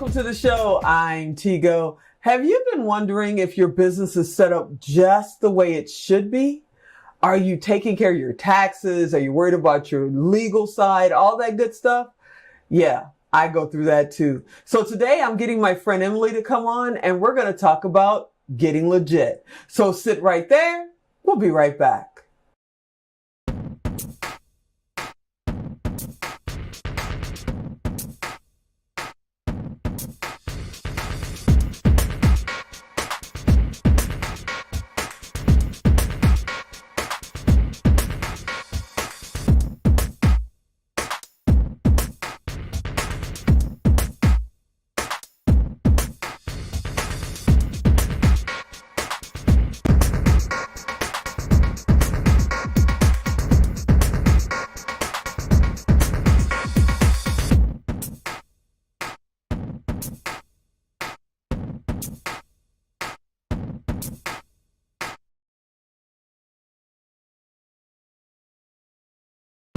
Welcome to the show. I'm Tigo. Have you been wondering if your business is set up just the way it should be? Are you taking care of your taxes? Are you worried about your legal side? All that good stuff? Yeah, I go through that too. So today I'm getting my friend Emily to come on and we're going to talk about getting legit. So sit right there. We'll be right back.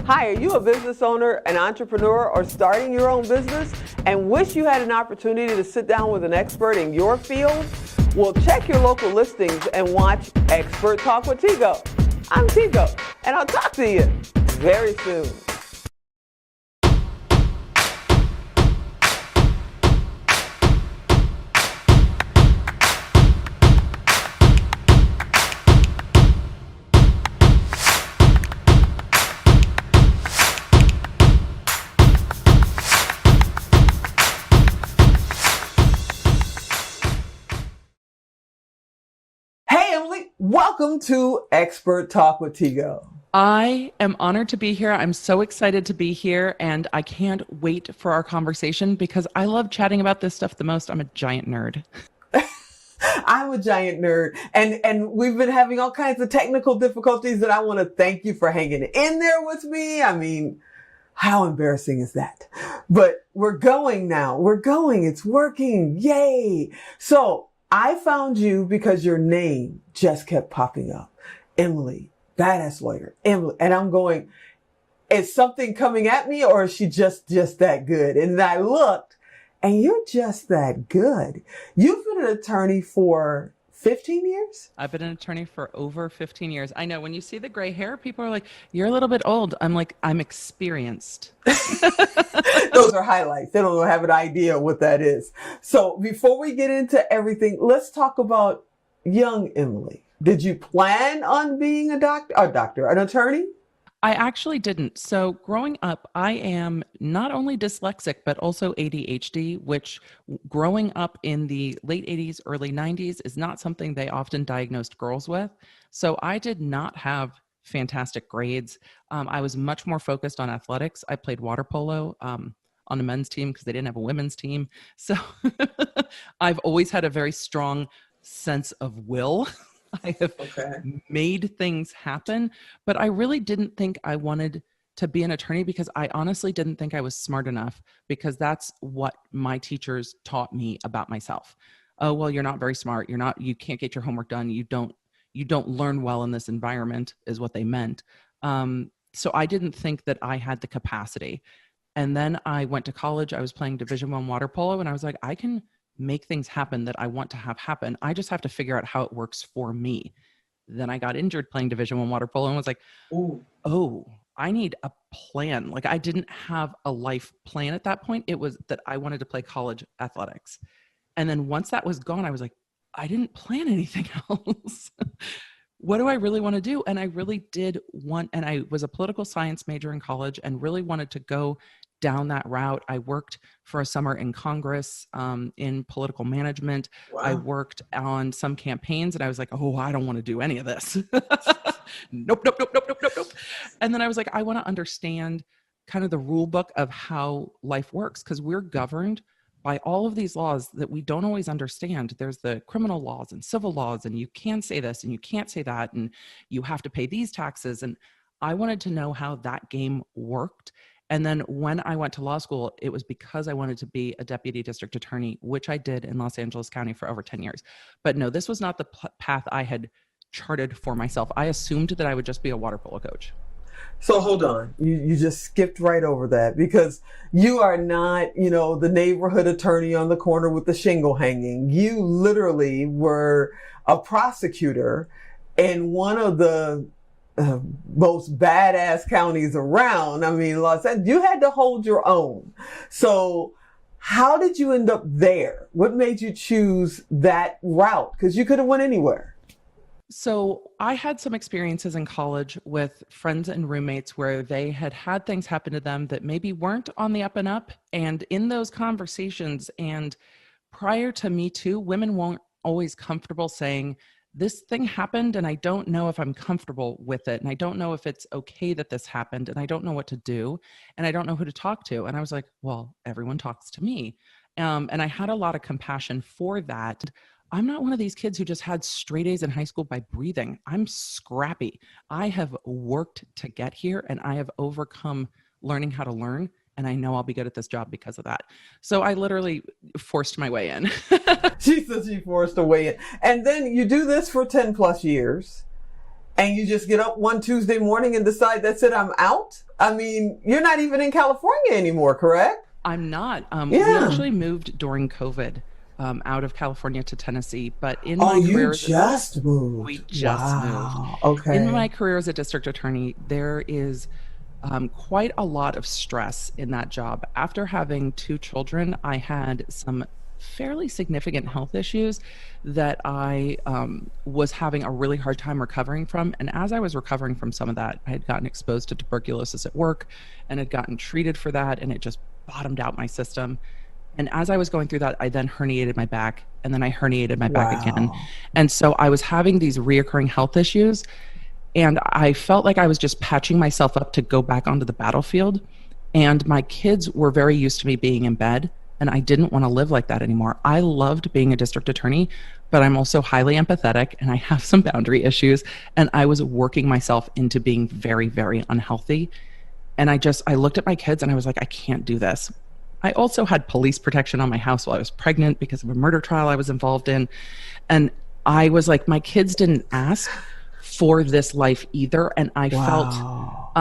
Hi, are you a business owner, an entrepreneur, or starting your own business and wish you had an opportunity to sit down with an expert in your field? Well, check your local listings and watch Expert Talk with Tigo. I'm Tigo, and I'll talk to you very soon. Hey, Emily, welcome to Expert Talk with Tigo. I am honored to be here. I'm so excited to be here, and I can't wait for our conversation because I love chatting about this stuff the most. I'm a giant nerd. I'm a giant nerd, and we've been having all kinds of technical difficulties, and I want to thank you for hanging in there with me. I mean, how embarrassing is that? But we're going now. We're going. It's working. Yay. So I found you because your name just kept popping up. Emily, badass lawyer, Emily. And I'm going, is something coming at me or is she just that good? And I looked and you're just that good. You've been an attorney for 15 years? I've been an attorney for over 15 years. I know when you see the gray hair, people are like, you're a little bit old. I'm like, I'm experienced. Those are highlights. They don't have an idea what that is. So before we get into everything, let's talk about young Emily. Did you plan on being an attorney? I actually didn't. So growing up, I am not only dyslexic, but also ADHD, which growing up in the late 80s, early 90s is not something they often diagnosed girls with. So I did not have fantastic grades. I was much more focused on athletics. I played water polo on a men's team because they didn't have a women's team. So I've always had a very strong sense of will. I have made things happen, but I really didn't think I wanted to be an attorney because I honestly didn't think I was smart enough because that's what my teachers taught me about myself. Oh, well, you're not very smart. You can't get your homework done. You don't learn well in this environment is what they meant. So I didn't think that I had the capacity. And then I went to college. I was playing Division I water polo and I was like, I can make things happen that I want to have happen. I just have to figure out how it works for me. Then I got injured playing Division I water polo and was like, oh, I need a plan. Like I didn't have a life plan at that point. It was that I wanted to play college athletics. And then once that was gone, I was like, I didn't plan anything else. What do I really want to do? And I really did want, and I was a political science major in college and really wanted to go down that route. I worked for a summer in Congress in political management. Wow. I worked on some campaigns and I was like, oh, I don't want to do any of this. Nope. And then I was like, I want to understand kind of the rule book of how life works because we're governed by all of these laws that we don't always understand. There's the criminal laws and civil laws, and you can say this and you can't say that, and you have to pay these taxes. And I wanted to know how that game worked. And then when I went to law school, it was because I wanted to be a deputy district attorney, which I did in Los Angeles County for over 10 years. But no, this was not the path I had charted for myself. I assumed that I would just be a water polo coach. So hold on. You just skipped right over that because you are not, the neighborhood attorney on the corner with the shingle hanging. You literally were a prosecutor in one of the most badass counties around. I mean, Los Angeles, you had to hold your own. So how did you end up there? What made you choose that route? Because you could have went anywhere. So I had some experiences in college with friends and roommates where they had had things happen to them that maybe weren't on the up and up. And in those conversations, and prior to Me Too, women weren't always comfortable saying, this thing happened and I don't know if I'm comfortable with it. And I don't know if it's okay that this happened. And I don't know what to do. And I don't know who to talk to. And I was like, well, everyone talks to me. And I had a lot of compassion for that. I'm not one of these kids who just had straight A's in high school by breathing. I'm scrappy. I have worked to get here and I have overcome learning how to learn. And I know I'll be good at this job because of that. So I literally forced my way in. She said she forced her way in. And then you do this for 10 plus years and you just get up one Tuesday morning and decide, that's it, I'm out. I mean, you're not even in California anymore, correct? I'm not. We actually moved during COVID. Out of California to Tennessee, but in my career, you just moved. We just moved. Okay. In my career as a district attorney, there is quite a lot of stress in that job. After having 2 children, I had some fairly significant health issues that I was having a really hard time recovering from. And as I was recovering from some of that, I had gotten exposed to tuberculosis at work and had gotten treated for that, and it just bottomed out my system. And as I was going through that, I then herniated my back, and then I herniated my back again. And so I was having these reoccurring health issues, and I felt like I was just patching myself up to go back onto the battlefield. And my kids were very used to me being in bed, and I didn't want to live like that anymore. I loved being a district attorney, but I'm also highly empathetic, and I have some boundary issues, and I was working myself into being very, very unhealthy. And I looked at my kids, and I was like, I can't do this. I also had police protection on my house while I was pregnant because of a murder trial I was involved in. And I was like, my kids didn't ask for this life either. And I felt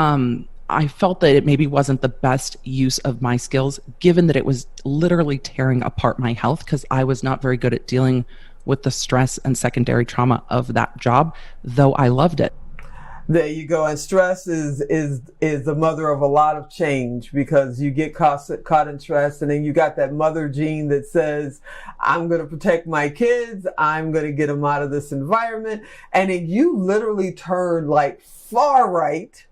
that it maybe wasn't the best use of my skills, given that it was literally tearing apart my health because I was not very good at dealing with the stress and secondary trauma of that job, though I loved it. There you go. And stress is the mother of a lot of change because you get caught in stress, and then you got that mother gene that says, I'm going to protect my kids. I'm going to get them out of this environment. And then you literally turned like far right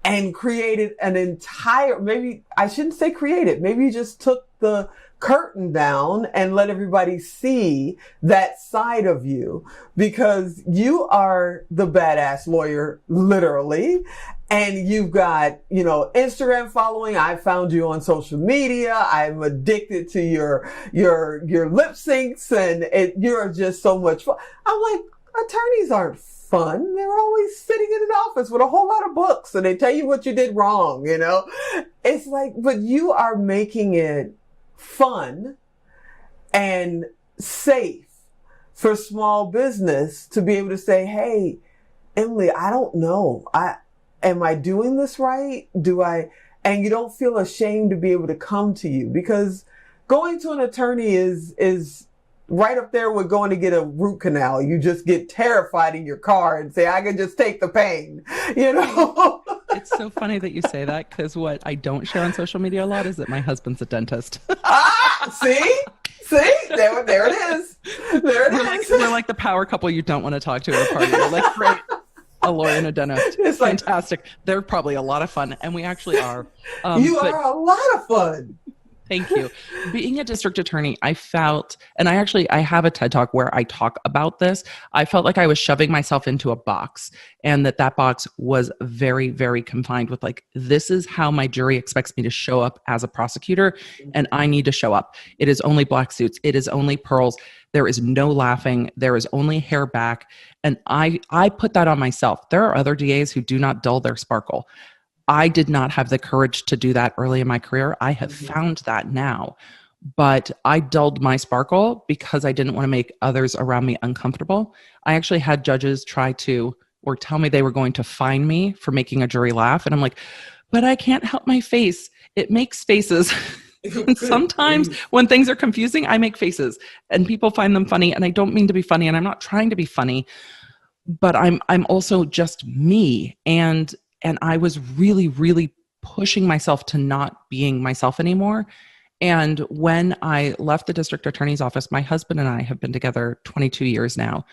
and created an entire, maybe I shouldn't say created, maybe you just took the curtain down and let everybody see that side of you, because you are the badass lawyer, literally. And you've got, Instagram following. I found you on social media. I'm addicted to your lip syncs, and you're just so much fun. I'm like, attorneys aren't fun. They're always sitting in an office with a whole lot of books and they tell you what you did wrong, It's like, but you are making it fun and safe for small business to be able to say, hey, Emily, I don't know. Am I doing this right? And you don't feel ashamed to be able to come to you, because going to an attorney is right up there with going to get a root canal. You just get terrified in your car and say, I can just take the pain, It's so funny that you say that, because what I don't share on social media a lot is that my husband's a dentist. See, there it is. There it is. We're like the power couple you don't want to talk to at a party. We're like, great, a lawyer and a dentist. It's fantastic. They're probably a lot of fun, and we actually are. You are a lot of fun. Thank you. Being a district attorney, I felt, and I have a TED Talk where I talk about this. I felt like I was shoving myself into a box, and that box was very, very confined with like, this is how my jury expects me to show up as a prosecutor, and I need to show up. It is only black suits. It is only pearls. There is no laughing. There is only hair back. And I put that on myself. There are other DAs who do not dull their sparkle. I did not have the courage to do that early in my career. I have found that now, but I dulled my sparkle because I didn't want to make others around me uncomfortable. I actually had judges try to or tell me they were going to fine me for making a jury laugh. And I'm like, but I can't help my face. It makes faces. And sometimes when things are confusing, I make faces and people find them funny. And I don't mean to be funny, and I'm not trying to be funny, but I'm also just me. And I was really, really pushing myself to not being myself anymore. And when I left the district attorney's office, my husband and I have been together 22 years now.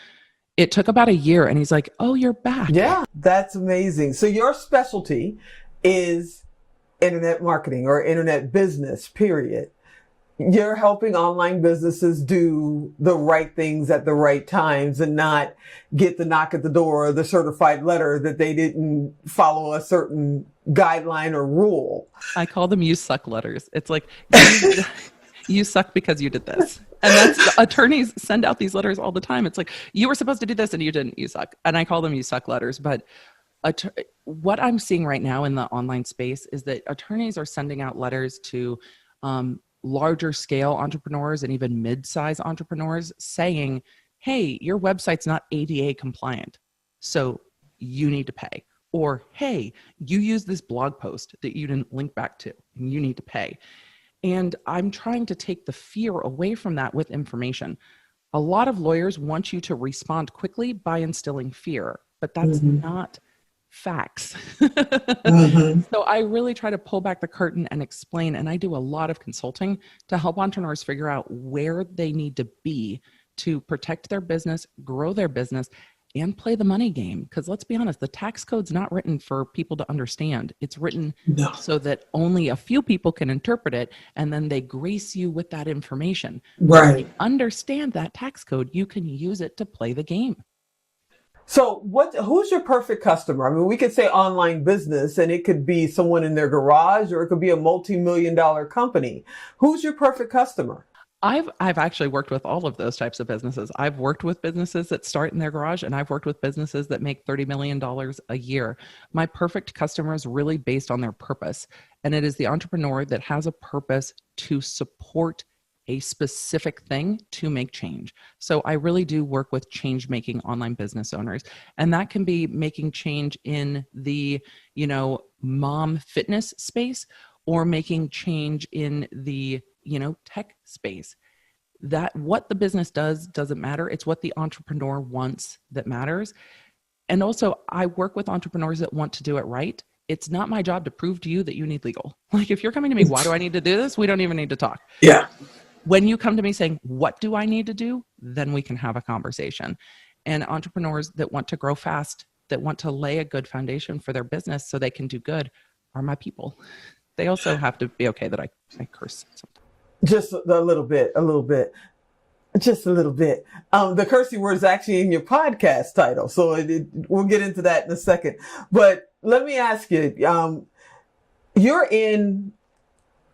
It took about a year, and he's like, "Oh, you're back." Yeah, that's amazing. So your specialty is internet marketing or internet business, period. You're helping online businesses do the right things at the right times and not get the knock at the door or the certified letter that they didn't follow a certain guideline or rule. I call them "you suck" letters. It's like, you suck because you did this. And that's, attorneys send out these letters all the time. It's like, you were supposed to do this and you didn't, you suck. And I call them "you suck" letters. But what I'm seeing right now in the online space is that attorneys are sending out letters to larger scale entrepreneurs and even mid-size entrepreneurs saying, hey, your website's not ADA compliant, so you need to pay. Or, hey, you use this blog post that you didn't link back to and you need to pay. And I'm trying to take the fear away from that with information. A lot of lawyers want you to respond quickly by instilling fear, but that's not facts. So I really try to pull back the curtain and explain, and I do a lot of consulting to help entrepreneurs figure out where they need to be to protect their business, grow their business, and play the money game. Because let's be honest, the tax code's not written for people to understand. It's written so that only a few people can interpret it, and then they grace you with that information. Right. If you understand that tax code, you can use it to play the game. So who's your perfect customer? I mean, we could say online business, and it could be someone in their garage, or it could be a multi-million-dollar company. Who's your perfect customer? I've actually worked with all of those types of businesses. I've worked with businesses that start in their garage, and I've worked with businesses that make $30 million a year. My perfect customer is really based on their purpose. And it is the entrepreneur that has a purpose to support a specific thing to make change. So I really do work with change-making online business owners. And that can be making change in the, mom fitness space, or making change in the tech space. That what the business does doesn't matter. It's what the entrepreneur wants that matters. And also, I work with entrepreneurs that want to do it right. It's not my job to prove to you that you need legal. Like, if you're coming to me, why do I need to do this? We don't even need to talk. Yeah. When you come to me saying, what do I need to do? Then we can have a conversation. And entrepreneurs that want to grow fast, that want to lay a good foundation for their business so they can do good, are my people. They also have to be okay that I curse sometimes. Just a little bit. Just a little bit. The cursing word is actually in your podcast title, so we'll get into that in a second. But let me ask you, you're in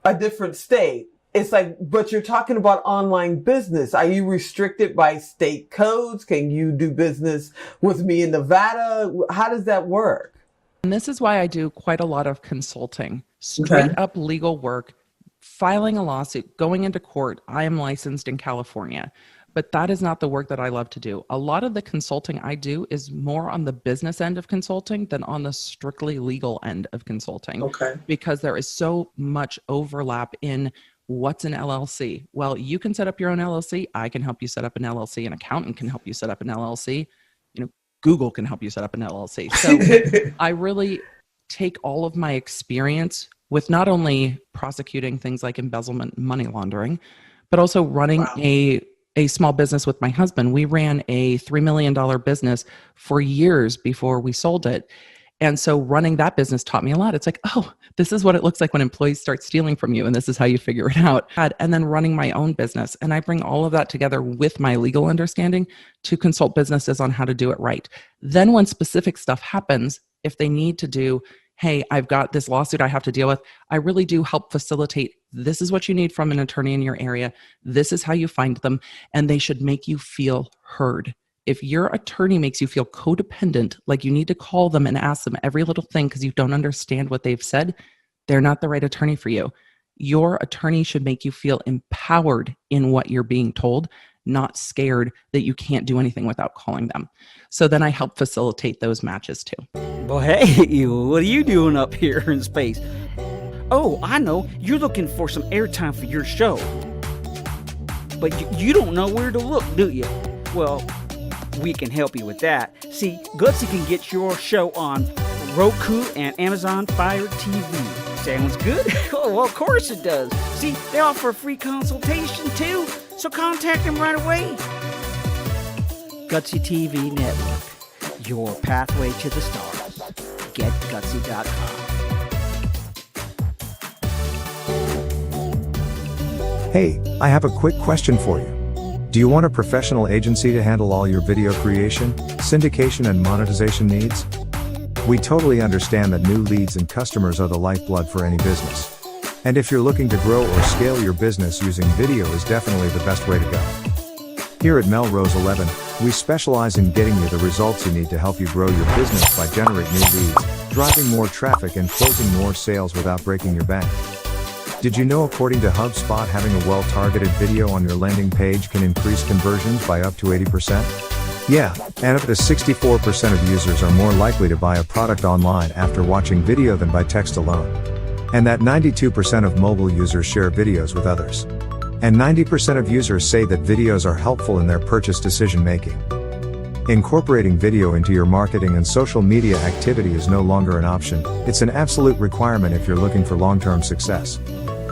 a different state. It's like, but you're talking about online business. Are you restricted by state codes? Can you do business with me in Nevada? How does that work? And this is why I do quite a lot of consulting, straight up legal work, filing a lawsuit, going into court. I am licensed in California, but that is not the work that I love to do. A lot of the consulting I do is more on the business end of consulting than on the strictly legal end of consulting. Okay. Because there is so much overlap in what's an LLC. Well, you can set up your own LLC. I can help you set up an LLC. An accountant can help you set up an LLC. Google can help you set up an LLC. So I really take all of my experience with not only prosecuting things like embezzlement and money laundering, but also running a small business with my husband. We ran a $3 million business for years before we sold it. And so running that business taught me a lot. It's like, oh, this is what it looks like when employees start stealing from you, and this is how you figure it out. And then running my own business. And I bring all of that together with my legal understanding to consult businesses on how to do it right. Then when specific stuff happens, if they need to do, hey, I've got this lawsuit I have to deal with, I really do help facilitate. This is what you need from an attorney in your area. This is how you find them. And they should make you feel heard. If your attorney makes you feel codependent, like you need to call them and ask them every little thing because you don't understand what they've said, they're not the right attorney for you. Your attorney should make you feel empowered in what you're being told, not scared that you can't do anything without calling them. So then I help facilitate those matches too. Well, hey, what are you doing up here in space? Oh, I know. You're looking for some airtime for your show. But you don't know where to look, do you? Well, we can help you with that. See, Gutsy can get your show on Roku and Amazon Fire TV. Sounds good? Oh, well, of course it does. See, they offer a free consultation too, so contact them right away. Gutsy TV Network, your pathway to the stars. GetGutsy.com. Hey, I have a quick question for you. Do you want a professional agency to handle all your video creation, syndication, and monetization needs? We totally understand that new leads and customers are the lifeblood for any business. And if you're looking to grow or scale your business, using video is definitely the best way to go. Here at Melrose 11, we specialize in getting you the results you need to help you grow your business by generating new leads, driving more traffic, and closing more sales without breaking your bank. Did you know, according to HubSpot, having a well-targeted video on your landing page can increase conversions by up to 80%? Yeah, and up to 64% of users are more likely to buy a product online after watching video than by text alone. And that 92% of mobile users share videos with others. And 90% of users say that videos are helpful in their purchase decision making. Incorporating video into your marketing and social media activity is no longer an option, it's an absolute requirement if you're looking for long-term success.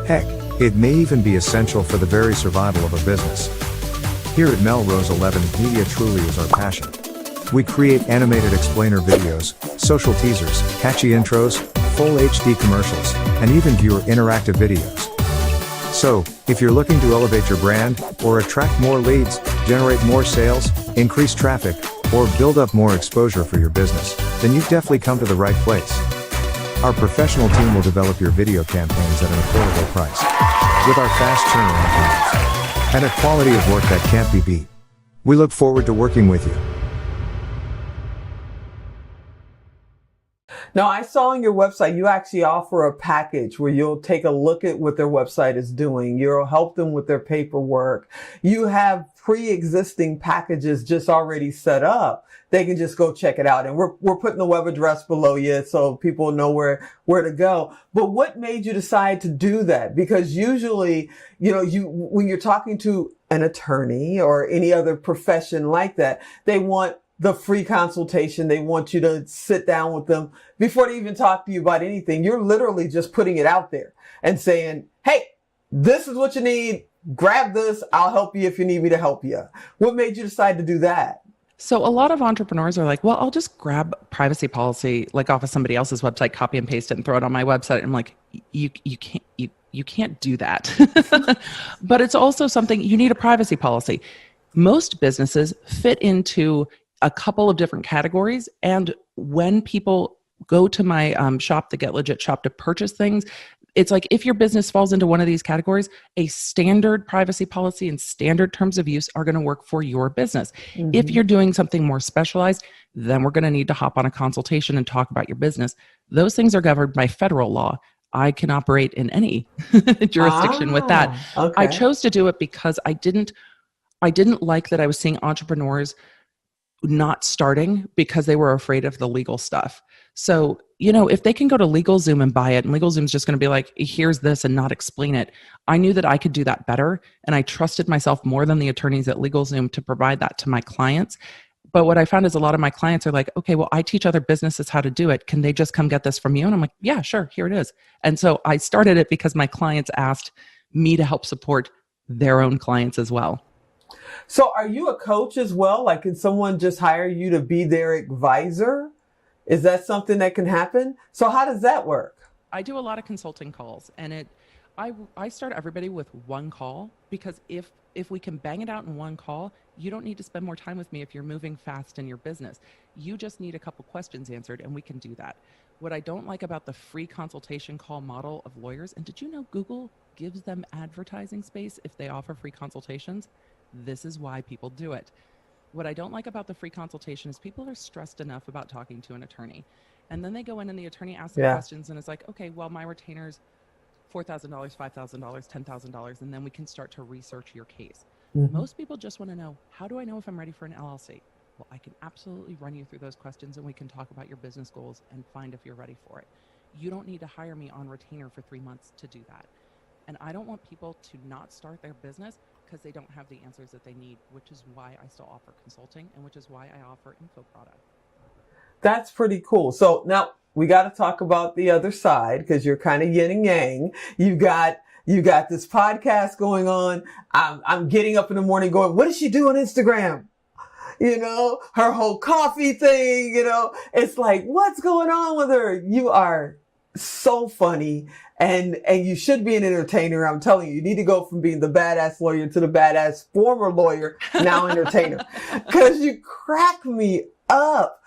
Heck, it may even be essential for the very survival of a business. Here at Melrose 11, media truly is our passion. We create animated explainer videos, social teasers, catchy intros, full HD commercials, and even viewer interactive videos. So, if you're looking to elevate your brand, or attract more leads, generate more sales, increase traffic, or build up more exposure for your business, then you've definitely come to the right place. Our professional team will develop your video campaigns at an affordable price, with our fast turnaround times, and a quality of work that can't be beat. We look forward to working with you. Now, I saw on your website, you actually offer a package where you'll take a look at what their website is doing. You'll help them with their paperwork. You have pre-existing packages just already set up. They can just go check it out. And we're putting the web address below you so people know where to go. But what made you decide to do that? Because usually, when you're talking to an attorney or any other profession like that, they want the free consultation. They want you to sit down with them before they even talk to you about anything. You're literally just putting it out there and saying, hey, this is what you need. Grab this. I'll help you if you need me to help you. What made you decide to do that? So a lot of entrepreneurs are like, well, I'll just grab privacy policy like off of somebody else's website, copy and paste it and throw it on my website. I'm like, you can't do that. But it's also something, you need a privacy policy. Most businesses fit into a couple of different categories. And when people go to my shop, the Get Legit shop, to purchase things, it's like if your business falls into one of these categories, a standard privacy policy and standard terms of use are going to work for your business. Mm-hmm. If you're doing something more specialized, then we're going to need to hop on a consultation and talk about your business. Those things are governed by federal law. I can operate in any jurisdiction with that. Okay. I chose to do it because I didn't like that I was seeing entrepreneurs not starting because they were afraid of the legal stuff. So, if they can go to LegalZoom and buy it, and LegalZoom's just going to be like, here's this, and not explain it. I knew that I could do that better, and I trusted myself more than the attorneys at LegalZoom to provide that to my clients. But what I found is a lot of my clients are like, okay, well, I teach other businesses how to do it. Can they just come get this from you? And I'm like, yeah, sure, here it is. And so I started it because my clients asked me to help support their own clients as well. So are you a coach as well? Like, can someone just hire you to be their advisor? Is that something that can happen? So how does that work? I do a lot of consulting calls, and I start everybody with one call, because if we can bang it out in one call, you don't need to spend more time with me if you're moving fast in your business. You just need a couple questions answered, and we can do that. What I don't like about the free consultation call model of lawyers, and did you know Google gives them advertising space if they offer free consultations? This is why people do it. What I don't like about the free consultation is people are stressed enough about talking to an attorney. And then they go in and the attorney asks them questions, and it's like, okay, well, my retainer's $4,000, $5,000, $10,000, and then we can start to research your case. Most people just want to know, how do I know if I'm ready for an LLC? Well, I can absolutely run you through those questions and we can talk about your business goals and find if you're ready for it. You don't need to hire me on retainer for 3 months to do that. And I don't want people to not start their business because they don't have the answers that they need, which is why I still offer consulting and which is why I offer info product. That's pretty cool. So now we got to talk about the other side because you're kind of yin and yang. You got this podcast going on. I'm getting up in the morning going, what does she do on Instagram? You know, her whole coffee thing, you know, it's like, what's going on with her? You are so funny and you should be an entertainer. I'm telling you, you need to go from being the badass lawyer to the badass former lawyer, now entertainer, because you crack me up.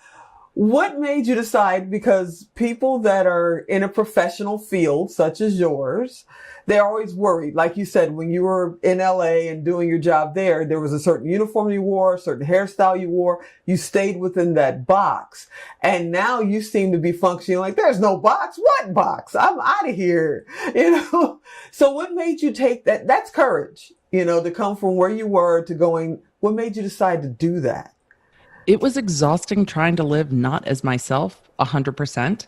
What made you decide? Because people that are in a professional field such as yours, they're always worried. Like you said, when you were in LA and doing your job there was a certain uniform you wore, a certain hairstyle you wore. You stayed within that box. And now you seem to be functioning like there's no box. What box? I'm out of here. You know? So what made you take that? That's courage, you know, to come from where you were to going. What made you decide to do that? It was exhausting trying to live not as myself 100%.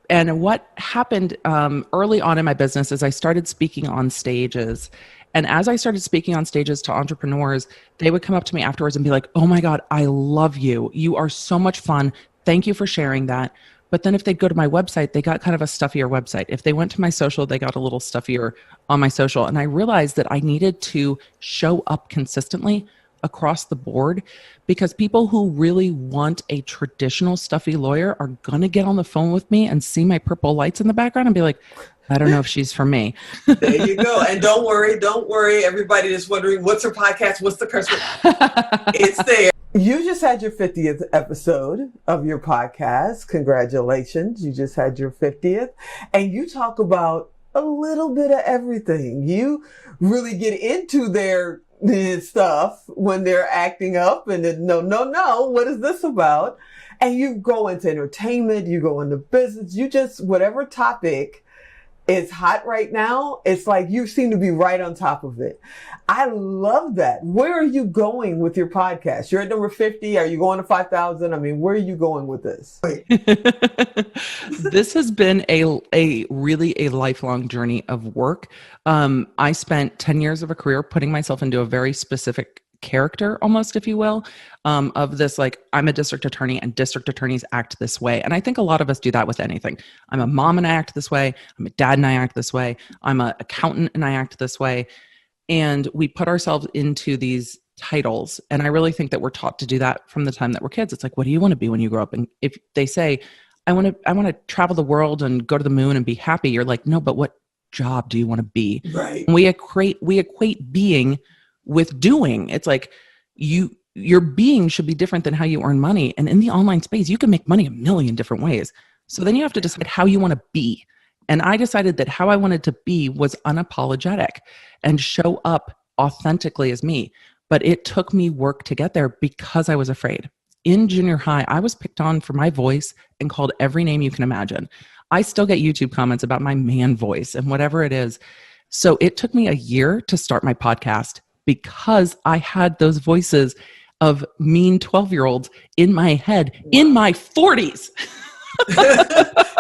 And what happened early on in my business is I started speaking on stages. And as I started speaking on stages to entrepreneurs, they would come up to me afterwards and be like, oh my God, I love you. You are so much fun. Thank you for sharing that. But then if they'd go to my website, they got kind of a stuffier website. If they went to my social, they got a little stuffier on my social. And I realized that I needed to show up consistently across the board because people who really want a traditional stuffy lawyer are going to get on the phone with me and see my purple lights in the background and be like, I don't know if she's for me. There you go. And don't worry. Everybody is wondering, what's her podcast? What's the curse word? It's there. You just had your 50th episode of your podcast. Congratulations. You just had your 50th. And you talk about a little bit of everything. You really get into their stuff when they're acting up and then, no, what is this about? And you go into entertainment, you go into business, you just, whatever topic is hot right now, it's like you seem to be right on top of it. I love that. Where are you going with your podcast? You're at number 50. Are you going to 5,000? I mean, where are you going with this? This has been a really lifelong journey of work. I spent 10 years of a career putting myself into a very specific character, almost, if you will, of this, like, I'm a district attorney and district attorneys act this way. And I think a lot of us do that with anything. I'm a mom and I act this way. I'm a dad and I act this way. I'm an accountant and I act this way. And we put ourselves into these titles. And I really think that we're taught to do that from the time that we're kids. It's like, what do you want to be when you grow up? And if they say, I want to travel the world and go to the moon and be happy, you're like, no, but what job do you want to be? Right. And we equate being with doing. It's like your being should be different than how you earn money. And in the online space, you can make money a million different ways. So then you have to decide how you want to be. And I decided that how I wanted to be was unapologetic and show up authentically as me. But it took me work to get there because I was afraid. In junior high, I was picked on for my voice and called every name you can imagine. I still get YouTube comments about my man voice and whatever it is. So it took me a year to start my podcast because I had those voices of mean 12-year-olds in my head in my 40s.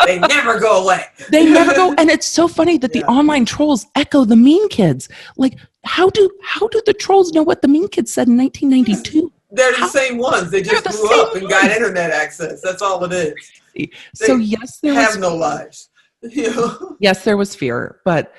They never go away. They never go. And it's so funny that the online trolls echo the mean kids. Like, how do the trolls know what the mean kids said in 1992? They're the same ones. They just grew up and got internet access. That's all it is. So yes, there have no lives. Yes, there was fear. But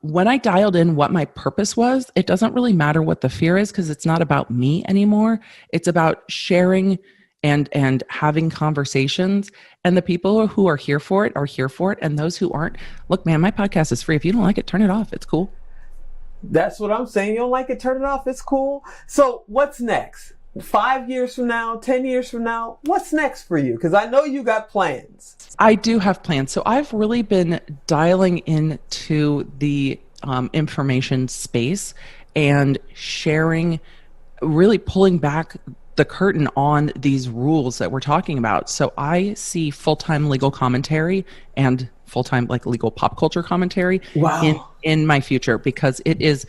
when I dialed in what my purpose was, it doesn't really matter what the fear is because it's not about me anymore. It's about sharing and having conversations. And the people who are here for it are here for it. And those who aren't, look, man, my podcast is free. If you don't like it, turn it off. It's cool. That's what I'm saying. You don't like it, turn it off. It's cool. So what's next? 5 years from now, 10 years from now, what's next for you? Because I know you got plans. I do have plans. So I've really been dialing into the information space and sharing, really pulling back the curtain on these rules that we're talking about. So I see full-time legal commentary and full-time like legal pop culture commentary in my future, because it is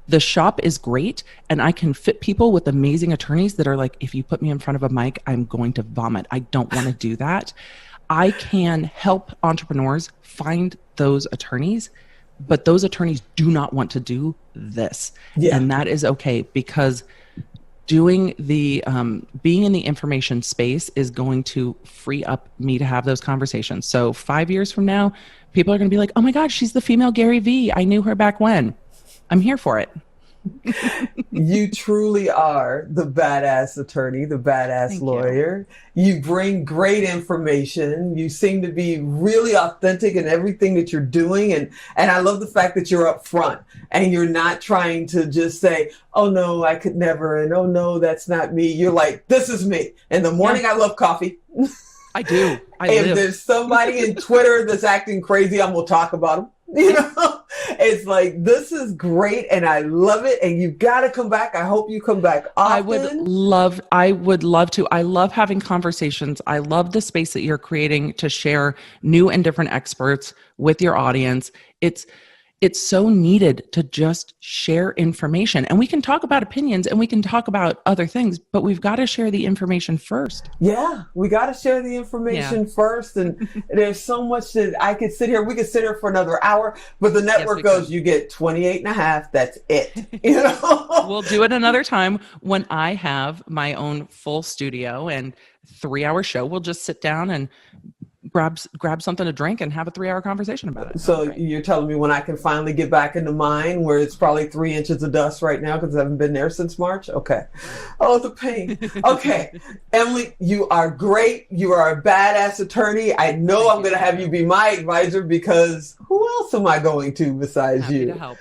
The shop is great, and I can fit people with amazing attorneys that are like, if you put me in front of a mic, I'm going to vomit. I don't want to do that. I can help entrepreneurs find those attorneys, but those attorneys do not want to do this. Yeah. And that is okay, because doing the being in the information space is going to free up me to have those conversations. So 5 years from now, people are going to be like, oh my God, she's the female Gary Vee. I knew her back when. I'm here for it. You truly are the badass attorney, the badass Thank lawyer. You bring great information. You seem to be really authentic in everything that you're doing. And I love the fact that you're up front and you're not trying to just say, oh no, I could never. And oh no, that's not me. You're like, this is me. In the morning, I love coffee. I do. If there's somebody in Twitter that's acting crazy, I'm going to talk about them. You know, it's like, this is great and I love it. And you got to come back. I hope you come back often. I would love to. I love having conversations. I love the space that you're creating to share new and different experts with your audience. It's so needed to just share information, and we can talk about opinions and we can talk about other things, but we've got to share the information first. Yeah, we got to share the information first. And there's so much that we could sit here for another hour, but the network goes, you get 28 and a half. That's it. You know, We'll do it another time when I have my own full studio and 3-hour show. We'll just sit down and grab something to drink and have a 3-hour conversation about it. So you're telling me when I can finally get back into mine, where it's probably 3 inches of dust right now because I haven't been there since March? Okay. Oh, the pain. Okay. Emily, you are great. You are a badass attorney. I know I'm going to have you be my advisor, because who else am I going to besides Happy you? to help.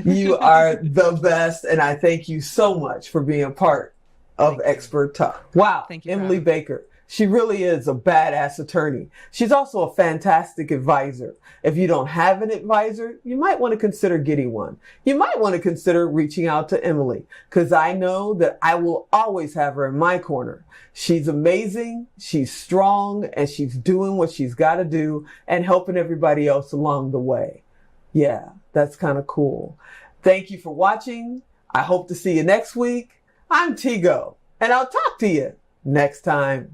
You are the best. And I thank you so much for being a part of Expert Talk. Wow. Thank you, Emily Rob. Baker. She really is a badass attorney. She's also a fantastic advisor. If you don't have an advisor, you might want to consider getting one. You might want to consider reaching out to Emily, because I know that I will always have her in my corner. She's amazing, she's strong, and she's doing what she's got to do and helping everybody else along the way. Yeah, that's kind of cool. Thank you for watching. I hope to see you next week. I'm Tigo, and I'll talk to you next time.